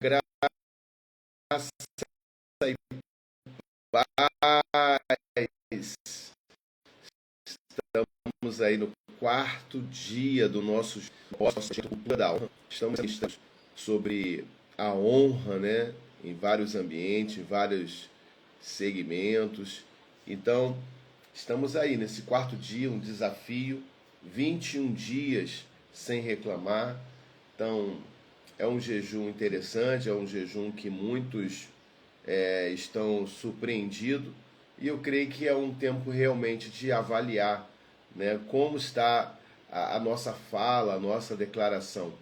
graça e paz. Estamos aí no quarto dia do nosso cultura da honra. Estamos sobre a honra, né? Em vários ambientes, em vários segmentos. Então, estamos aí nesse quarto dia, um desafio, 21 dias sem reclamar. Então, é um jejum interessante, é um jejum que muitos estão surpreendidos, e eu creio que é um tempo realmente de avaliar, né, como está a nossa fala, a nossa declaração.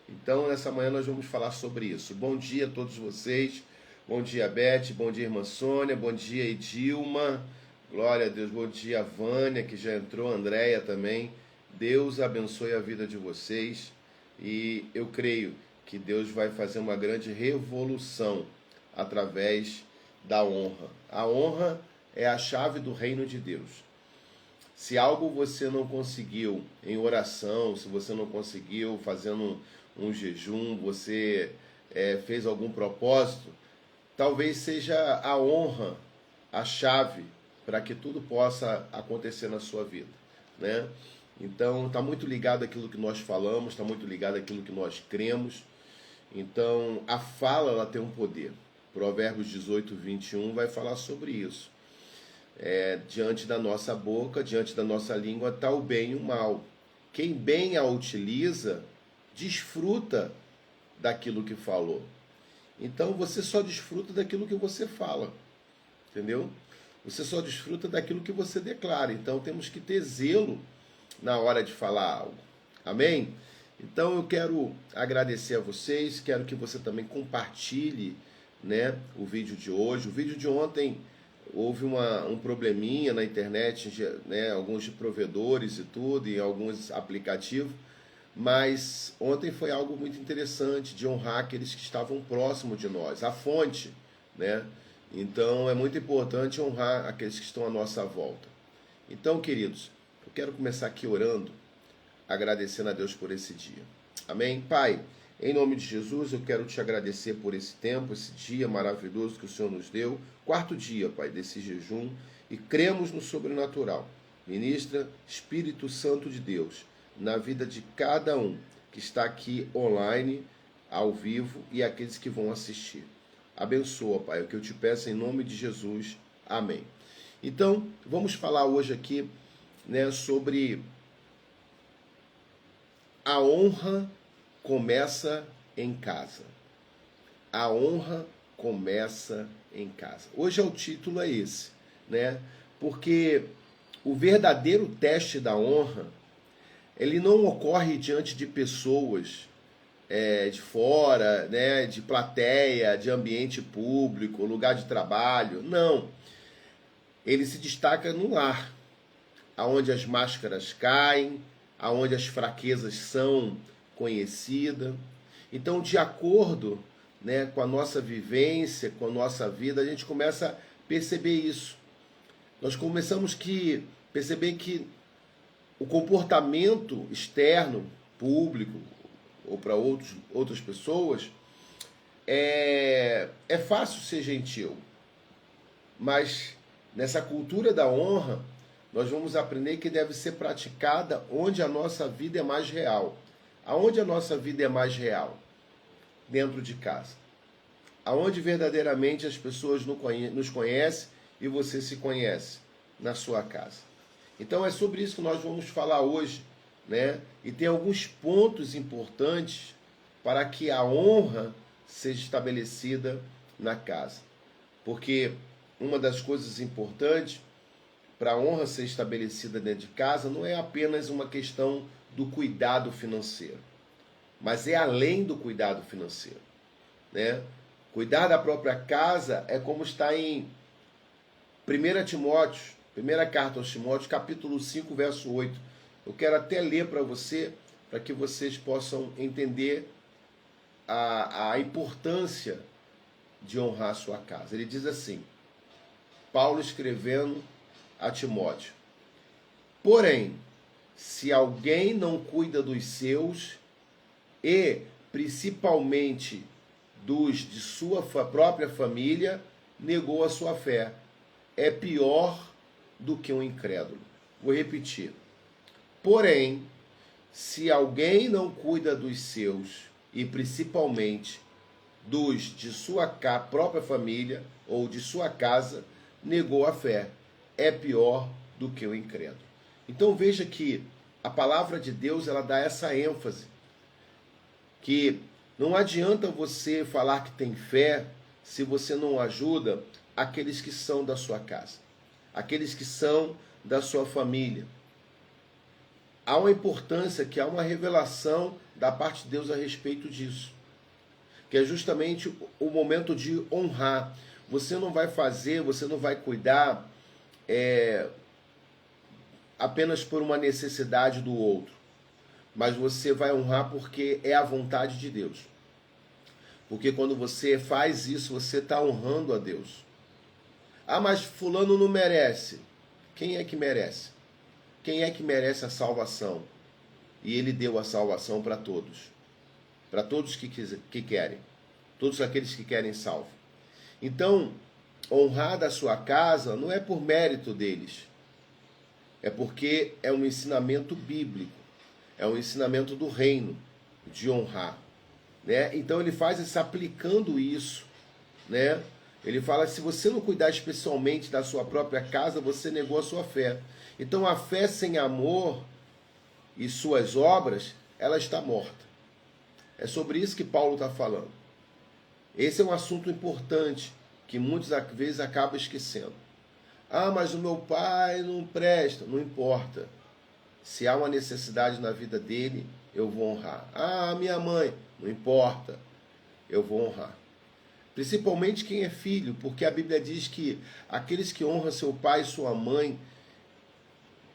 Então, nessa manhã nós vamos falar sobre isso. Bom dia a todos vocês, bom dia Beth, bom dia irmã Sônia, bom dia Edilma, glória a Deus, bom dia Vânia, que já entrou, Andréia também. Deus abençoe a vida de vocês, e eu creio que Deus vai fazer uma grande revolução através da honra. A honra é a chave do reino de Deus. Se algo você não conseguiu em oração, se você não conseguiu fazendo um jejum, você fez algum propósito, talvez seja a honra a chave para que tudo possa acontecer na sua vida, né? Então, está muito ligado àquilo que nós falamos, está muito ligado àquilo que nós cremos. Então, a fala ela tem um poder. Provérbios 18, 21 vai falar sobre isso. Diante da nossa boca, diante da nossa língua, está o bem e o mal. Quem bem a utiliza, desfruta daquilo que falou. Então, você só desfruta daquilo que você fala. Entendeu? Você só desfruta daquilo que você declara. Então, temos que ter zelo na hora de falar algo. Amém? Então eu quero agradecer a vocês, quero que você também compartilhe, né, o vídeo de hoje. O vídeo de ontem houve um probleminha na internet, né, alguns provedores e tudo, e alguns aplicativos, mas ontem foi algo muito interessante de honrar aqueles que estavam próximos de nós, a fonte, né? Então é muito importante honrar aqueles que estão à nossa volta. Então, queridos, eu quero começar aqui orando, agradecendo a Deus por esse dia. Amém? Pai, em nome de Jesus, eu quero te agradecer por esse tempo, esse dia maravilhoso que o Senhor nos deu. Quarto dia, Pai, desse jejum, e cremos no sobrenatural. Ministra, Espírito Santo de Deus, na vida de cada um que está aqui online, ao vivo, e aqueles que vão assistir. Abençoa, Pai, o que eu te peço em nome de Jesus. Amém. Então, vamos falar hoje aqui, né, sobre a honra começa em casa. A honra começa em casa. Hoje o título é esse, né? Porque o verdadeiro teste da honra, ele não ocorre diante de pessoas de fora, né, de plateia, de ambiente público, lugar de trabalho. Não. Ele se destaca no lar, aonde as máscaras caem, aonde as fraquezas são conhecidas. Então, de acordo, né, com a nossa vivência, com a nossa vida, a gente começa a perceber isso. Nós começamos a perceber que o comportamento externo, público, ou para outras pessoas, é fácil ser gentil. Mas nessa cultura da honra, nós vamos aprender que deve ser praticada onde a nossa vida é mais real. Aonde a nossa vida é mais real? Dentro de casa. Aonde verdadeiramente as pessoas nos conhecem e você se conhece? Na sua casa. Então é sobre isso que nós vamos falar hoje, né? E tem alguns pontos importantes para que a honra seja estabelecida na casa. Porque uma das coisas importantes para a honra ser estabelecida dentro de casa não é apenas uma questão do cuidado financeiro, mas é além do cuidado financeiro, né? Cuidar da própria casa é como está em 1 Timóteo, primeira carta aos Timóteos, capítulo 5, verso 8. Eu quero até ler para você, para que vocês possam entender a importância de honrar a sua casa. Ele diz assim, Paulo escrevendo a Timóteo: porém, se alguém não cuida dos seus e principalmente dos de sua própria família, negou a sua fé. É pior do que um incrédulo. Vou repetir. Porém, se alguém não cuida dos seus e principalmente dos de sua própria família ou de sua casa, negou a fé. É pior do que o incrédulo. Então veja que a palavra de Deus, ela dá essa ênfase, que não adianta você falar que tem fé se você não ajuda aqueles que são da sua casa, aqueles que são da sua família. Há uma importância, que há uma revelação da parte de Deus a respeito disso, que é justamente o momento de honrar. Você não vai fazer, você não vai cuidar apenas por uma necessidade do outro, mas você vai honrar porque é a vontade de Deus. Porque quando você faz isso, você está honrando a Deus. Ah, mas fulano não merece. Quem é que merece? Quem é que merece a salvação? E ele deu a salvação para todos. Para todos que querem. Todos aqueles que querem salvo. Então, honrar da sua casa não é por mérito deles. É porque é um ensinamento bíblico. É um ensinamento do reino, de honrar. Né? Então ele faz isso aplicando isso. Né? Ele fala, se você não cuidar especialmente da sua própria casa, você negou a sua fé. Então a fé sem amor e suas obras, ela está morta. É sobre isso que Paulo está falando. Esse é um assunto importante, que muitas vezes acabam esquecendo. Ah, mas o meu pai não presta. Não importa. Se há uma necessidade na vida dele, eu vou honrar. Ah, minha mãe, não importa, eu vou honrar. Principalmente quem é filho, porque a Bíblia diz que aqueles que honram seu pai e sua mãe,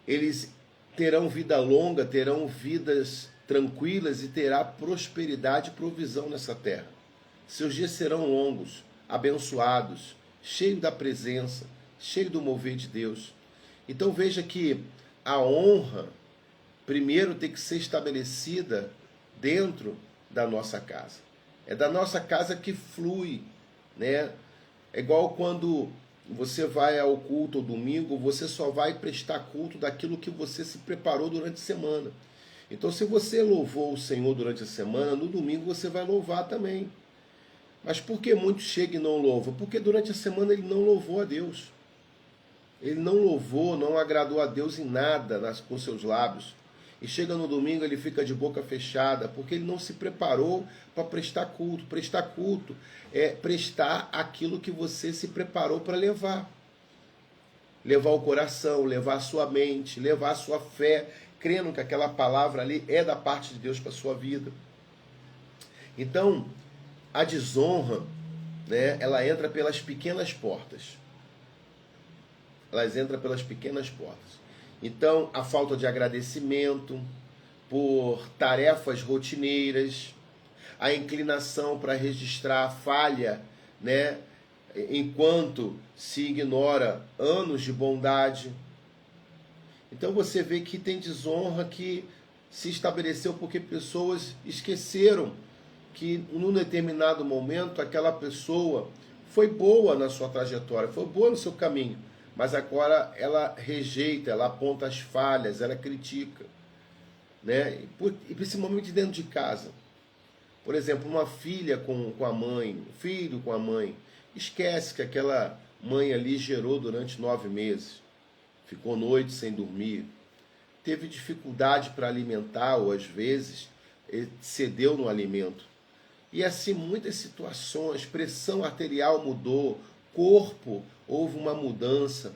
eles terão vida longa, terão vidas tranquilas e terá prosperidade e provisão nessa terra. Seus dias serão longos, abençoados, cheios da presença, cheios do mover de Deus. Então veja que a honra primeiro tem que ser estabelecida dentro da nossa casa. É da nossa casa que flui, né? É igual quando você vai ao culto ao domingo, você só vai prestar culto daquilo que você se preparou durante a semana. Então, se você louvou o Senhor durante a semana, no domingo você vai louvar também. Mas por que muitos chegam e não louvam? Porque durante a semana ele não louvou a Deus. Ele não louvou, não agradou a Deus em nada com seus lábios. E chega no domingo, ele fica de boca fechada, porque ele não se preparou para prestar culto. Prestar culto é prestar aquilo que você se preparou para levar. Levar o coração, levar a sua mente, levar a sua fé, crendo que aquela palavra ali é da parte de Deus para a sua vida. Então, a desonra, né, ela entra pelas pequenas portas. Elas entram pelas pequenas portas. Então, a falta de agradecimento por tarefas rotineiras, a inclinação para registrar a falha, né, enquanto se ignora anos de bondade. Então você vê que tem desonra que se estabeleceu porque pessoas esqueceram que num determinado momento aquela pessoa foi boa na sua trajetória, foi boa no seu caminho, mas agora ela rejeita, ela aponta as falhas, ela critica, né? E principalmente dentro de casa. Por exemplo, uma filha com a mãe, um filho com a mãe, esquece que aquela mãe ali gerou durante 9 meses, ficou noite sem dormir, teve dificuldade para alimentar, ou às vezes cedeu no alimento. E assim, muitas situações, pressão arterial mudou, corpo, houve uma mudança,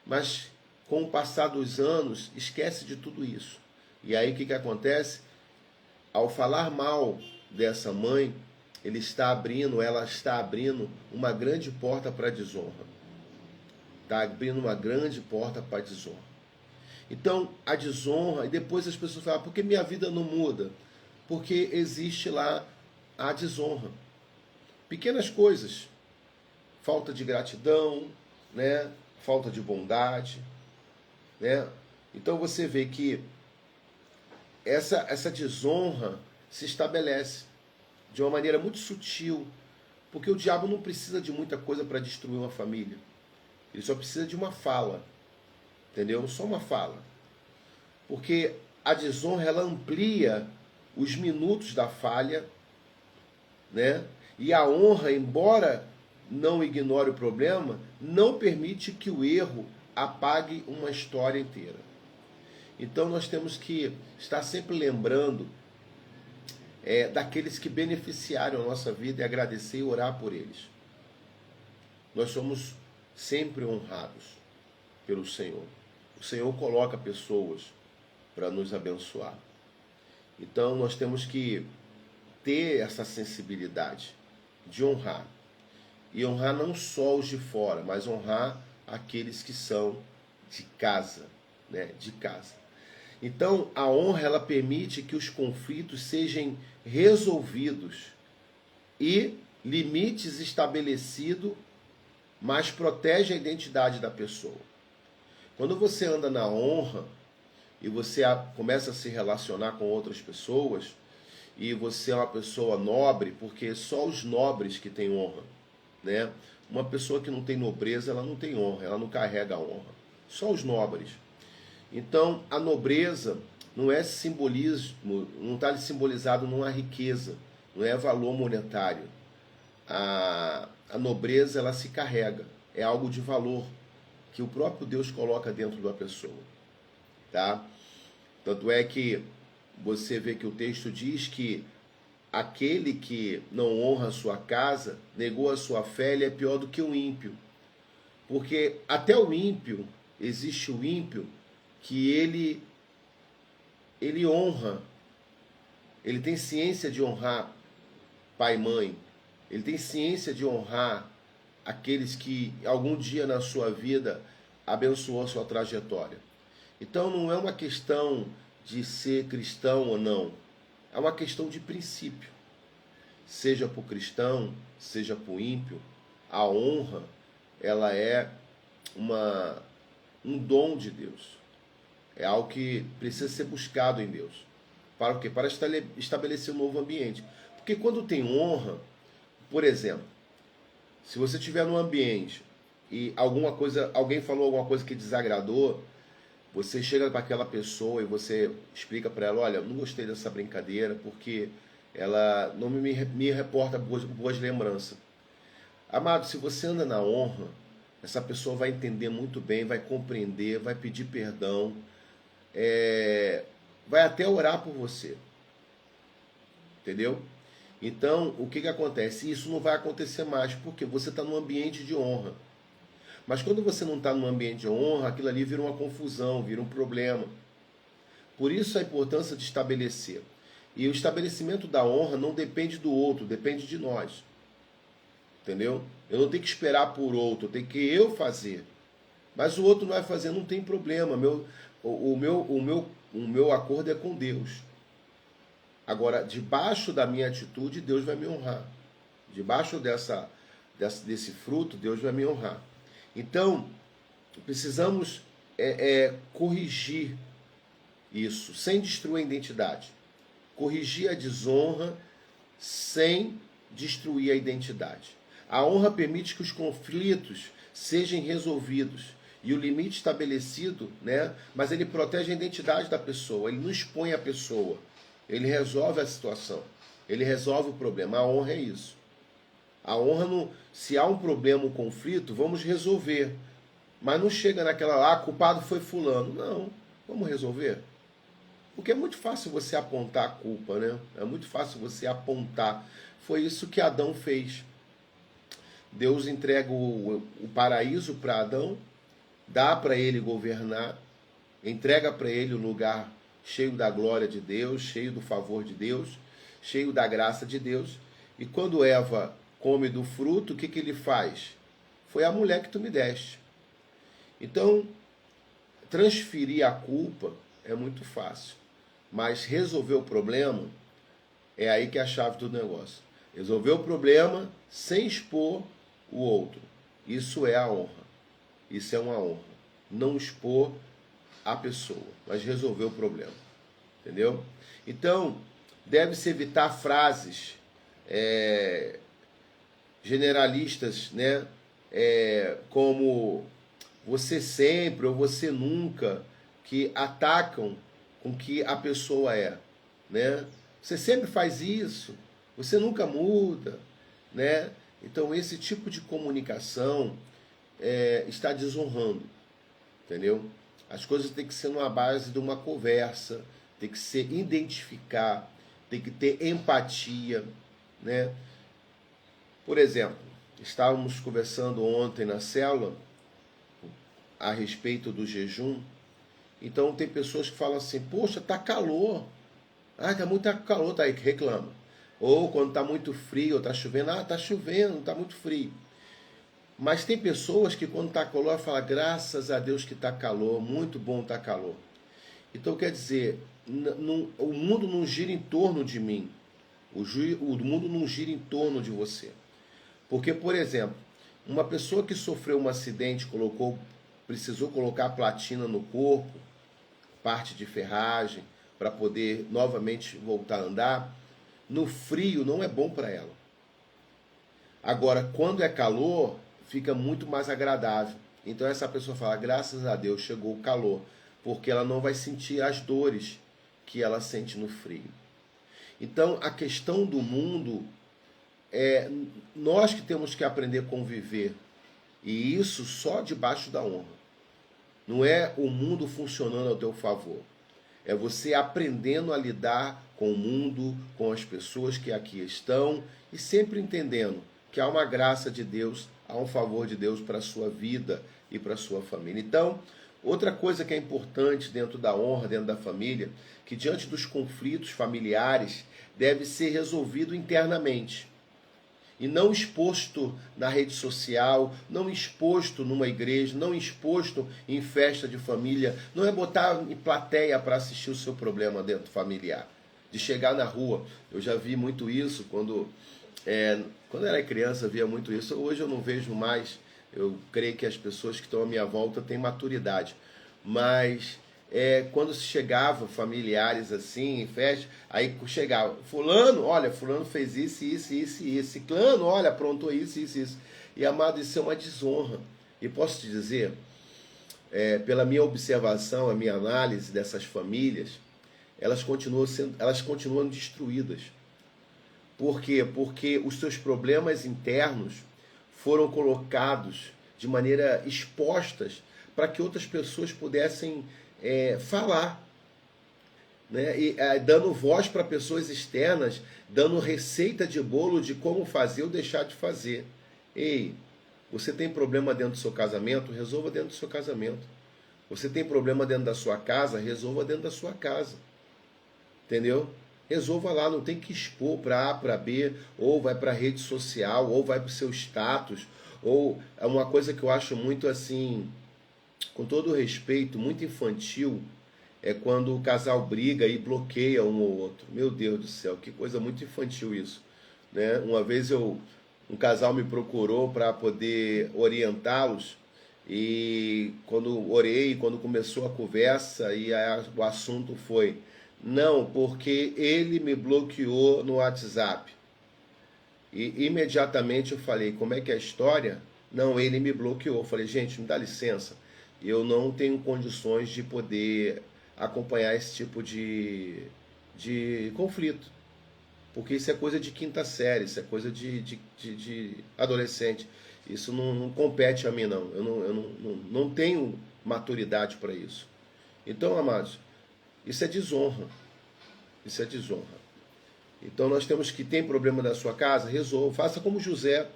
mas com o passar dos anos, esquece de tudo isso. E aí o que acontece? Ao falar mal dessa mãe, ela está abrindo uma grande porta para a desonra. Está abrindo uma grande porta para a desonra. Então, a desonra, e depois as pessoas falam, por que minha vida não muda? Porque existe lá a desonra. Pequenas coisas, falta de gratidão, né? Falta de bondade, né? Então você vê que essa desonra se estabelece de uma maneira muito sutil, porque o diabo não precisa de muita coisa para destruir uma família. Ele só precisa de uma fala, entendeu? Só uma fala. Porque a desonra, ela amplia os minutos da falha, né? E a honra, embora não ignore o problema, não permite que o erro apague uma história inteira. Então nós temos que estar sempre lembrando daqueles que beneficiaram a nossa vida e agradecer e orar por eles. Nós somos sempre honrados pelo Senhor. O Senhor coloca pessoas para nos abençoar. Então nós temos que ter essa sensibilidade de honrar. E honrar não só os de fora, mas honrar aqueles que são de casa, né? De casa. Então, a honra, ela permite que os conflitos sejam resolvidos e limites estabelecidos, mas protege a identidade da pessoa. Quando você anda na honra e você começa a se relacionar com outras pessoas, e você é uma pessoa nobre, porque só os nobres que têm honra, né? Uma pessoa que não tem nobreza, ela não tem honra, ela não carrega a honra. Só os nobres. Então, a nobreza não é simbolismo, não está simbolizado numa riqueza, não é valor monetário. A nobreza, ela se carrega, é algo de valor que o próprio Deus coloca dentro da pessoa, tá? Tanto é que você vê que o texto diz que aquele que não honra a sua casa, negou a sua fé, ele é pior do que o ímpio. Porque até o ímpio, existe o ímpio que ele honra, ele tem ciência de honrar pai e mãe, ele tem ciência de honrar aqueles que algum dia na sua vida abençoou a sua trajetória. Então não é uma questão de ser cristão ou não, é uma questão de princípio. Seja para o cristão, seja para o ímpio, a honra, ela é um dom de Deus. É algo que precisa ser buscado em Deus. Para o quê? Para estabelecer um novo ambiente. Porque quando tem honra, por exemplo, se você estiver num ambiente e alguém falou alguma coisa que desagradou, você chega para aquela pessoa e você explica para ela, olha, eu não gostei dessa brincadeira porque ela não me reporta boas lembranças. Amado, se você anda na honra, essa pessoa vai entender muito bem, vai compreender, vai pedir perdão, vai até orar por você. Entendeu? Então, o que acontece? Isso não vai acontecer mais, porque você está num ambiente de honra. Mas quando você não está num ambiente de honra, aquilo ali vira uma confusão, vira um problema. Por isso a importância de estabelecer. E o estabelecimento da honra não depende do outro, depende de nós. Entendeu? Eu não tenho que esperar por outro, eu tenho que eu fazer. Mas o outro não vai fazer, não tem problema. O meu acordo é com Deus. Agora, debaixo da minha atitude, Deus vai me honrar. Debaixo desse fruto, Deus vai me honrar. Então, precisamos corrigir isso, sem destruir a identidade. Corrigir a desonra sem destruir a identidade. A honra permite que os conflitos sejam resolvidos e o limite estabelecido, né? Mas ele protege a identidade da pessoa, ele não expõe a pessoa, ele resolve a situação, ele resolve o problema. A honra é isso. A honra, não, se há um problema, um conflito, vamos resolver. Mas não chega naquela, culpado foi fulano. Não, vamos resolver. Porque é muito fácil você apontar a culpa, né? É muito fácil você apontar. Foi isso que Adão fez. Deus entrega o paraíso para Adão, dá para ele governar, entrega para ele o lugar cheio da glória de Deus, cheio do favor de Deus, cheio da graça de Deus. E quando Eva come do fruto, o que ele faz? Foi a mulher que tu me deste. Então, transferir a culpa é muito fácil, mas resolver o problema é aí que é a chave do negócio. Resolver o problema sem expor o outro. Isso é a honra. Isso é uma honra. Não expor a pessoa, mas resolver o problema. entendeu? Então, deve-se evitar frases generalistas, né? Como você sempre ou você nunca, que atacam com que a pessoa é, né? Você sempre faz isso, você nunca muda, né? Então esse tipo de comunicação está desonrando, entendeu? As coisas têm que ser numa base de uma conversa, tem que se identificar, tem que ter empatia, né? Por exemplo, estávamos conversando ontem na célula a respeito do jejum. Então tem pessoas que falam assim, poxa, tá calor. Ah, tá muito calor, tá aí que reclama. Ou quando tá muito frio, tá chovendo, tá chovendo, tá muito frio. Mas tem pessoas que quando tá calor falam, graças a Deus que tá calor, muito bom tá calor. Então quer dizer, o mundo não gira em torno de mim. O mundo não gira em torno de você. Porque, por exemplo, uma pessoa que sofreu um acidente, precisou colocar platina no corpo, parte de ferragem, para poder novamente voltar a andar, no frio não é bom para ela. Agora, quando é calor, fica muito mais agradável. Então essa pessoa fala, graças a Deus chegou o calor, porque ela não vai sentir as dores que ela sente no frio. Então a questão do mundo nós que temos que aprender a conviver, e isso só debaixo da honra. Não é o mundo funcionando ao teu favor. É você aprendendo a lidar com o mundo, com as pessoas que aqui estão, e sempre entendendo que há uma graça de Deus, há um favor de Deus para a sua vida e para a sua família. Então, outra coisa que é importante dentro da honra, dentro da família, que diante dos conflitos familiares, deve ser resolvido internamente. E não exposto na rede social, não exposto numa igreja, não exposto em festa de família. Não é botar em plateia para assistir o seu problema dentro familiar. De chegar na rua. Eu já vi muito isso quando eu era criança, via muito isso. Hoje eu não vejo mais. Eu creio que as pessoas que estão à minha volta têm maturidade. Mas quando se chegava familiares assim, em festa, aí chegava, fulano, olha, fulano fez isso, isso, isso e isso, ciclano, olha, aprontou isso, isso, isso. E amado, isso é uma desonra. E posso te dizer, pela minha observação, a minha análise dessas famílias, elas continuam destruídas. Por quê? Porque os seus problemas internos foram colocados de maneira expostas para que outras pessoas pudessem falar, né? E dando voz para pessoas externas, dando receita de bolo de como fazer ou deixar de fazer. Ei, você tem problema dentro do seu casamento? Resolva dentro do seu casamento. Você tem problema dentro da sua casa? Resolva dentro da sua casa. Entendeu? Resolva lá, não tem que expor para A, para B, ou vai para a rede social, ou vai para o seu status, ou é uma coisa que eu acho muito assim, com todo respeito, muito infantil, é quando o casal briga e bloqueia um ou outro. Meu Deus do céu, que coisa muito infantil isso, né? Uma vez um casal me procurou para poder orientá-los, e quando começou a conversa e o assunto foi, não, porque ele me bloqueou no WhatsApp. E imediatamente eu falei, como é que é a história? Não, ele me bloqueou. Eu falei, gente, me dá licença, eu não tenho condições de poder acompanhar esse tipo de conflito. Porque isso é coisa de quinta série, isso é coisa de adolescente. Isso não compete a mim, não. Eu não tenho maturidade para isso. Então, amados, isso é desonra. Isso é desonra. Então nós temos que, tem problema da sua casa, resolva. Faça como José.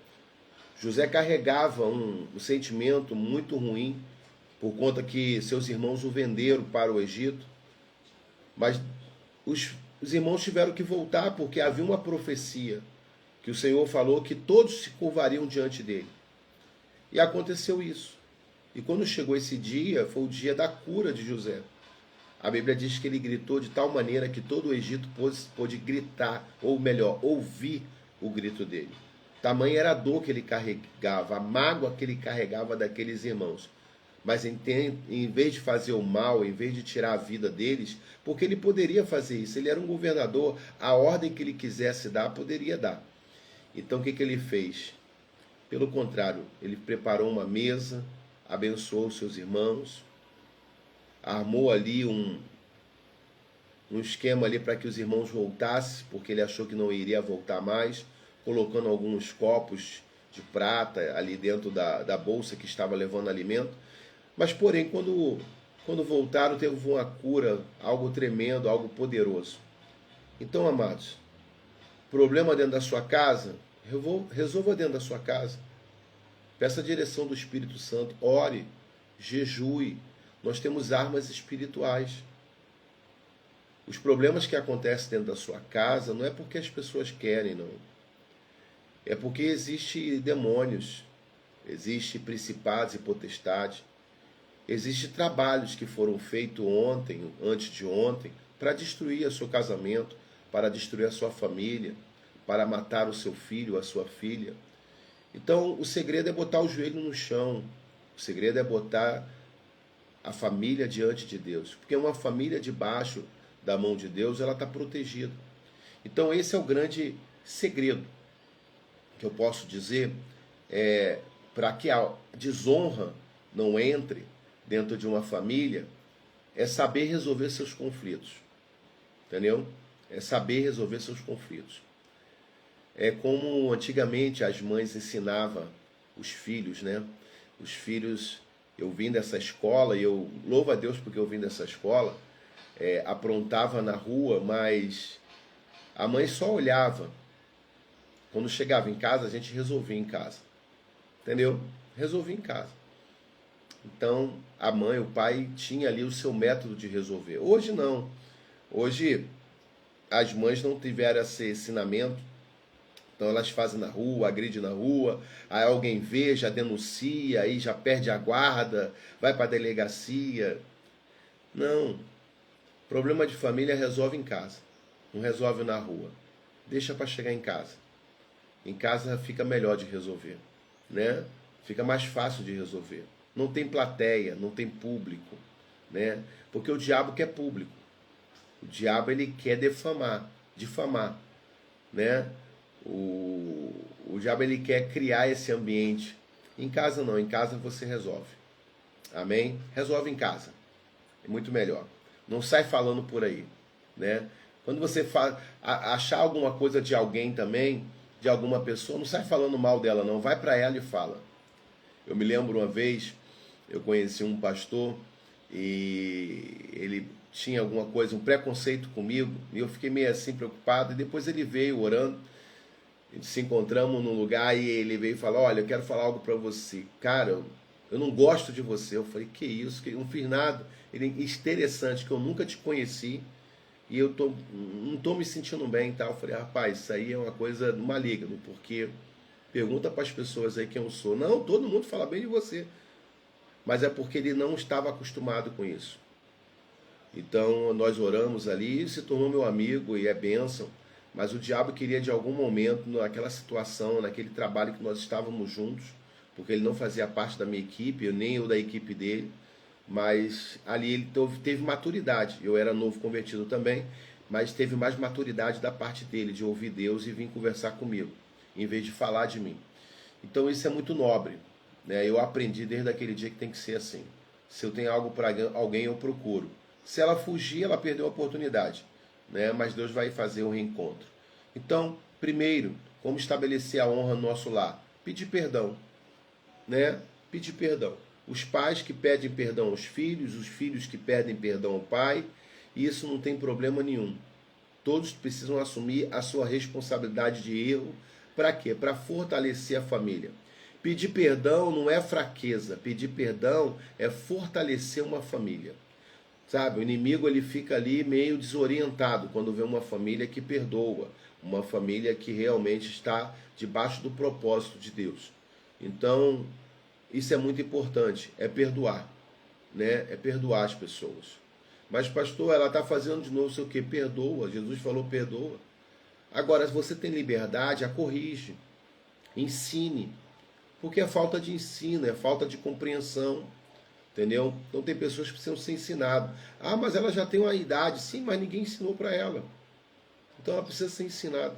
José carregava um sentimento muito ruim por conta que seus irmãos o venderam para o Egito. Mas os irmãos tiveram que voltar porque havia uma profecia que o Senhor falou que todos se curvariam diante dele. E aconteceu isso. E quando chegou esse dia, foi o dia da cura de José. A Bíblia diz que ele gritou de tal maneira que todo o Egito pôde gritar, ou melhor, ouvir o grito dele. Tamanha era a dor que ele carregava, a mágoa que ele carregava daqueles irmãos. mas em vez de fazer o mal, em vez de tirar a vida deles, porque ele poderia fazer isso, ele era um governador, a ordem que ele quisesse dar, poderia dar. Então o que ele fez? Pelo contrário, ele preparou uma mesa, abençoou os seus irmãos, armou ali um esquema ali para que os irmãos voltassem, porque ele achou que não iria voltar mais, colocando alguns copos de prata ali dentro da bolsa que estava levando alimento. Mas, porém, quando voltaram, teve uma cura, algo tremendo, algo poderoso. Então, amados, problema dentro da sua casa, resolva dentro da sua casa. Peça a direção do Espírito Santo, ore, jejue. Nós temos armas espirituais. Os problemas que acontecem dentro da sua casa não é porque as pessoas querem, não. É porque existem demônios, existem principados e potestades, existem trabalhos que foram feitos ontem, antes de ontem, para destruir o seu casamento, para destruir a sua família, para matar o seu filho, a sua filha. Então, o segredo é botar o joelho no chão, o segredo é botar a família diante de Deus, porque uma família debaixo da mão de Deus, ela está protegida. Então esse é o grande segredo que eu posso dizer, para que a desonra não entre dentro de uma família, é saber resolver seus conflitos, entendeu? É saber resolver seus conflitos. É como antigamente as mães ensinavam os filhos, né? Os filhos, eu vim dessa escola, e eu louvo a Deus porque eu vim dessa escola, aprontava na rua, mas a mãe só olhava. Quando chegava em casa, a gente resolvia em casa. Entendeu? Resolvia em casa. Então, a mãe, o pai tinha ali o seu método de resolver. Hoje não. Hoje, as mães não tiveram esse ensinamento. Então, elas fazem na rua, agridem na rua. Aí alguém vê, já denuncia, aí já perde a guarda, vai para a delegacia. Não. Problema de família resolve em casa, não resolve na rua. Deixa para chegar em casa. Em casa fica melhor de resolver, né? Fica mais fácil de resolver. Não tem plateia, não tem público, né? Porque o diabo quer público. O diabo ele quer difamar, né? O diabo ele quer criar esse ambiente. Em casa não, em casa você resolve. Amém? Resolve em casa. É muito melhor. Não sai falando por aí, né? Quando você achar alguma coisa de alguém também, de alguma pessoa, não sai falando mal dela não, vai para ela e fala. Eu me lembro uma vez, eu conheci um pastor e ele tinha alguma coisa, um preconceito comigo, e eu fiquei meio assim preocupado, e depois ele veio orando, se encontramos num lugar e ele veio falar, olha, eu quero falar algo para você. Cara, eu não gosto de você. Eu falei, que isso? Que eu não fiz nada. Ele, interessante, que eu nunca te conheci e eu não estou me sentindo bem e tal. Eu falei, rapaz, isso aí é uma coisa maligna, porque pergunta para as pessoas aí quem eu sou. Não, todo mundo fala bem de você. Mas é porque ele não estava acostumado com isso. Então nós oramos ali, ele se tornou meu amigo e é bênção. Mas o diabo queria de algum momento, naquela situação, naquele trabalho que nós estávamos juntos, porque ele não fazia parte da minha equipe, nem eu da equipe dele, mas ali ele teve maturidade. Eu era novo convertido também, mas teve mais maturidade da parte dele, de ouvir Deus e vir conversar comigo, em vez de falar de mim. Então isso é muito nobre, né? Eu aprendi desde aquele dia que tem que ser assim. Se eu tenho algo para alguém, eu procuro. Se ela fugir, ela perdeu a oportunidade, né? Mas Deus vai fazer um reencontro. Então, primeiro, como estabelecer a honra no nosso lar? Pedir perdão, né? Pedir perdão. Os pais que pedem perdão aos filhos, os filhos que pedem perdão ao pai, e isso não tem problema nenhum. Todos precisam assumir a sua responsabilidade de erro. Para quê? Para fortalecer a família. Pedir perdão não é fraqueza. Pedir perdão é fortalecer uma família. Sabe, o inimigo ele fica ali meio desorientado quando vê uma família que perdoa, uma família que realmente está debaixo do propósito de Deus. Então, isso é muito importante, é perdoar, né? É perdoar as pessoas. Mas, pastor, ela está fazendo de novo sei o quê? Perdoa, Jesus falou perdoa. Agora, se você tem liberdade, a corrige, ensine, porque é falta de ensino, é falta de compreensão. Entendeu? Então tem pessoas que precisam ser ensinadas. Ah, mas ela já tem uma idade. Sim, mas ninguém ensinou para ela. Então ela precisa ser ensinada.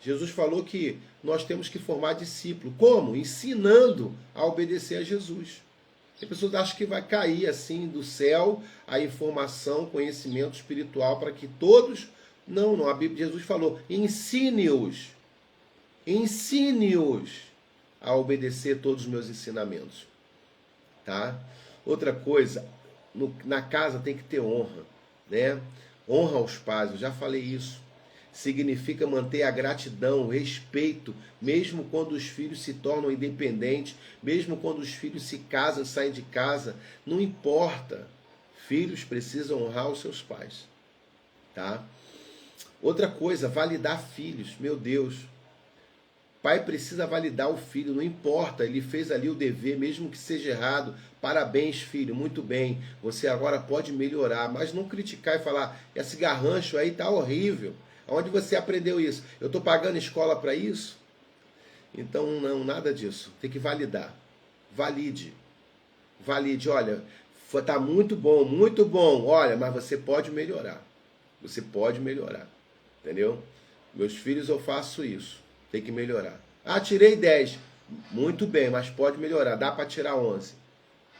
Jesus falou que nós temos que formar discípulo. Como? Ensinando a obedecer a Jesus. As pessoas acham que vai cair assim do céu a informação, conhecimento espiritual para que todos... Não, não. A Bíblia, Jesus falou, ensine-os a obedecer todos os meus ensinamentos. Tá? Outra coisa, na casa tem que ter honra, né? Honra aos pais, eu já falei isso. Significa manter a gratidão, o respeito, mesmo quando os filhos se tornam independentes, mesmo quando os filhos se casam, saem de casa, não importa. Filhos precisam honrar os seus pais, tá? Outra coisa, validar filhos, meu Deus. Pai precisa validar o filho, não importa, ele fez ali o dever, mesmo que seja errado. Parabéns, filho, muito bem. Você agora pode melhorar, mas não criticar e falar, esse garrancho aí tá horrível. Onde você aprendeu isso? Eu estou pagando escola para isso? Então, não, nada disso. Tem que validar. Valide. Valide, olha, tá muito bom. Olha, mas você pode melhorar. Você pode melhorar. Entendeu? Meus filhos, eu faço isso. Tem que melhorar. Ah, tirei 10. Muito bem, mas pode melhorar. Dá para tirar 11.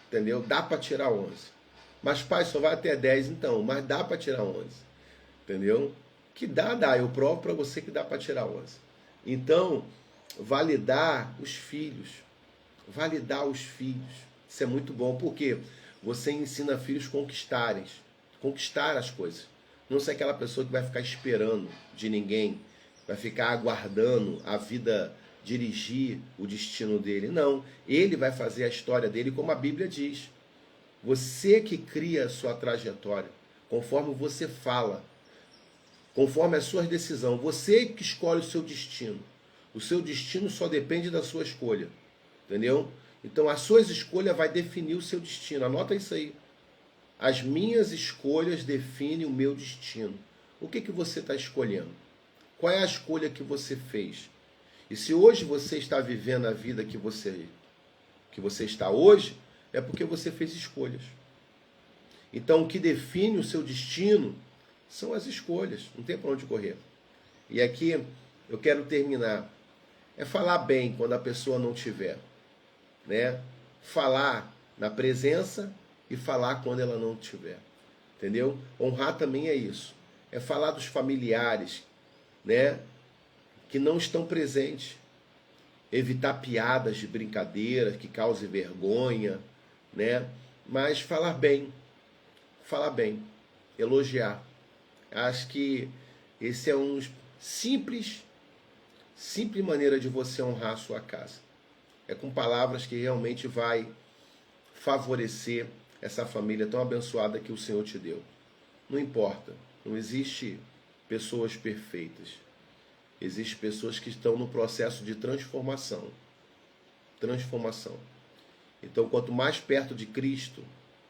Entendeu? Dá para tirar 11. Mas, pai, só vai até 10, então. Mas dá para tirar 11. Entendeu? Que dá. Eu provo para você que dá para tirar 11. Então, validar os filhos. Validar os filhos. Isso é muito bom. Por quê? Você ensina filhos conquistar as coisas. Não ser aquela pessoa que vai ficar esperando de ninguém, vai ficar aguardando a vida dirigir o destino dele. Não, ele vai fazer a história dele como a Bíblia diz. Você que cria a sua trajetória, conforme você fala, conforme as suas decisões. Você que escolhe o seu destino. O seu destino só depende da sua escolha. Entendeu? Então as suas escolhas vai definir o seu destino. Anota isso aí. As minhas escolhas definem o meu destino. O que você está escolhendo? Qual é a escolha que você fez? E se hoje você está vivendo a vida que você está hoje, é porque você fez escolhas. Então o que define o seu destino são as escolhas. Não tem para onde correr. E aqui eu quero terminar. É falar bem quando a pessoa não tiver. Né? Falar na presença e falar quando ela não estiver. Entendeu? Honrar também é isso. É falar dos familiares, né, que não estão presentes. Evitar piadas de brincadeira que causem vergonha, né? Mas falar bem, elogiar. Acho que esse é um simples maneira de você honrar a sua casa. É com palavras que realmente vai favorecer essa família tão abençoada que o Senhor te deu. Não importa, não existe pessoas perfeitas. Existem pessoas que estão no processo de transformação. Então, quanto mais perto de Cristo,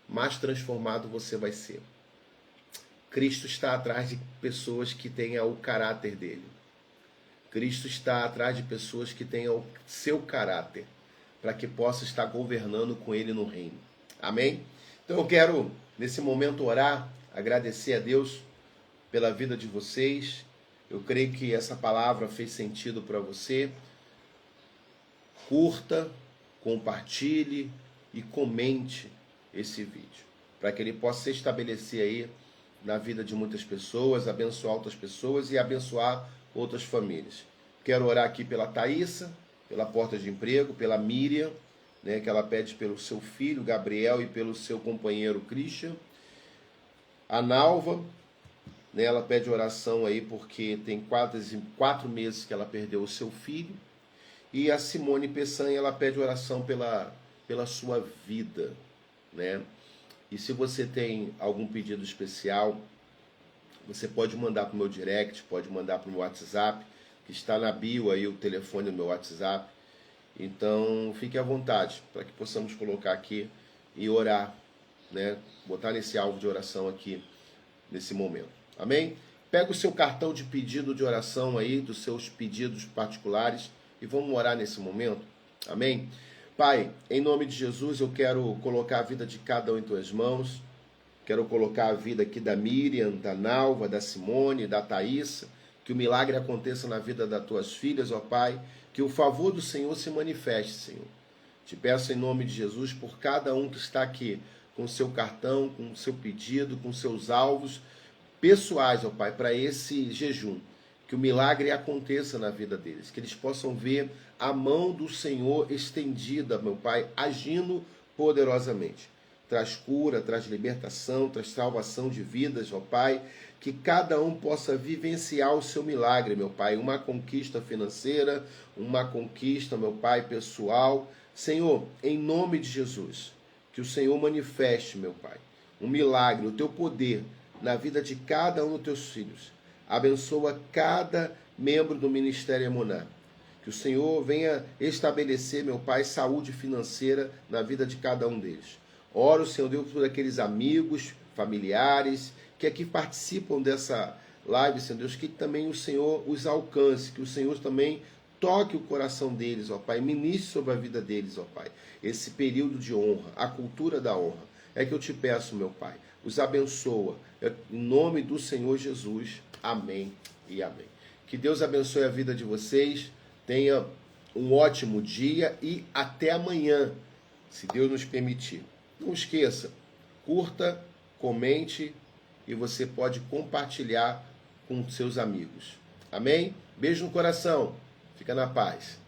mais transformado você vai ser. Cristo está atrás de pessoas que tenham o caráter dele. Cristo está atrás de pessoas que tenham o seu caráter, para que possa estar governando com ele no reino. Amém? Então eu quero, nesse momento, orar, agradecer a Deus pela vida de vocês. Eu creio que essa palavra fez sentido para você. Curta, compartilhe e comente esse vídeo, para que ele possa se estabelecer aí na vida de muitas pessoas, abençoar outras pessoas e abençoar outras famílias. Quero orar aqui pela Thaísa, pela porta de emprego, pela Miriam, né, que ela pede pelo seu filho Gabriel e pelo seu companheiro Christian. A Nalva, né, ela pede oração aí porque tem 4 meses que ela perdeu o seu filho. E a Simone Peçanha, ela pede oração pela sua vida, né? E se você tem algum pedido especial, você pode mandar para o meu direct, pode mandar para o meu WhatsApp, que está na bio aí o telefone do meu WhatsApp. Então, fique à vontade para que possamos colocar aqui e orar, né? Botar nesse alvo de oração aqui, nesse momento. Amém? Pega o seu cartão de pedido de oração aí, dos seus pedidos particulares, e vamos orar nesse momento. Amém? Pai, em nome de Jesus, eu quero colocar a vida de cada um em tuas mãos. Quero colocar a vida aqui da Miriam, da Nalva, da Simone, da Thaísa. Que o milagre aconteça na vida das tuas filhas, ó Pai. Que o favor do Senhor se manifeste, Senhor. Te peço em nome de Jesus por cada um que está aqui com o seu cartão, com o seu pedido, com seus alvos pessoais, ó Pai, para esse jejum. Que o milagre aconteça na vida deles, que eles possam ver a mão do Senhor estendida, meu Pai, agindo poderosamente. Traz cura, traz libertação, traz salvação de vidas, ó Pai, que cada um possa vivenciar o seu milagre, meu Pai, uma conquista financeira, uma conquista, meu Pai, pessoal. Senhor, em nome de Jesus, que o Senhor manifeste, meu Pai, um milagre, o teu poder na vida de cada um dos teus filhos. Abençoa cada membro do Ministério Emuná. Que o Senhor venha estabelecer, meu Pai, saúde financeira na vida de cada um deles. Oro, Senhor Deus, por aqueles amigos, familiares, que aqui participam dessa live, Senhor Deus, que também o Senhor os alcance, que o Senhor também toque o coração deles, ó Pai, ministre sobre a vida deles, ó Pai, esse período de honra, a cultura da honra. É que eu te peço, meu Pai, os abençoa, em nome do Senhor Jesus, amém e amém. Que Deus abençoe a vida de vocês, tenha um ótimo dia e até amanhã, se Deus nos permitir. Não esqueça, curta, comente e você pode compartilhar com seus amigos. Amém? Beijo no coração. Fica na paz.